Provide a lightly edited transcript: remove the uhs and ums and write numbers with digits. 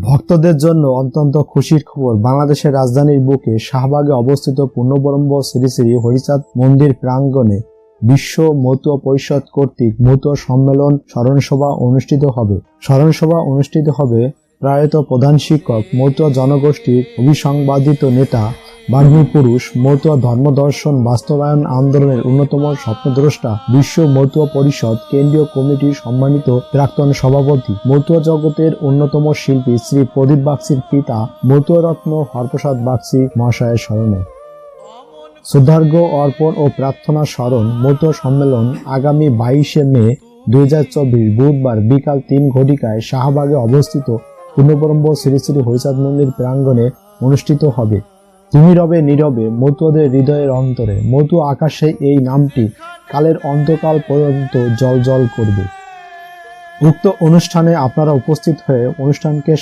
ভক্তদের জন্য অত্যন্ত খুশির খবর। বাংলাদেশের রাজধানীর বুকে শাহবাগে অবস্থিত পূর্ণব্রহ্ম শ্রী শ্রী হরিচাঁদ মন্দির প্রাঙ্গণে বিশ্ব মতুয়া পরিষদ কর্তৃক মতুয়া সম্মেলন স্মরণসভা অনুষ্ঠিত হবে প্রয়াত প্রধান শিক্ষক, মতুয়া জনগোষ্ঠীর অবিসংবাদিত নেতা, বাগ্মী পুরুষ, মতুয়া ধর্মদর্শন বাস্তবায়ন আন্দোলনের অন্যতম স্বপ্নদ্রষ্টা, বিশ্ব মতুয়া পরিষদ কেন্দ্রীয় কমিটির সম্মানিত প্রাক্তন সভাপতি, মতুয়া জগতের অন্যতম শিল্পী শ্রী প্রদীপ বাগচীর পিতা মতুয়া রত্ন হরপ্রসাদ বাগচী মহাশয়ের স্মরণে শ্রদ্ধার্ঘ্য অর্পণ ও প্রার্থনা স্মরণ মতুয়া সম্মেলন আগামী 22 মে 2024 বুধবার বিকাল 3 ঘটিকায় শাহবাগে অবস্থিত পূর্ণব্রহ্ম শ্রী শ্রী হরিচাঁদ মন্দির প্রাঙ্গণে অনুষ্ঠিত হবে। তুমি রবে নীরবে মতুয়াদের হৃদয়ের অন্তরে, মতুয়া আকাশে এই নামটি কালের অন্তকাল পর্যন্ত জল জল করবে। উক্ত অনুষ্ঠানে আপনারা উপস্থিত হয়ে অনুষ্ঠানকে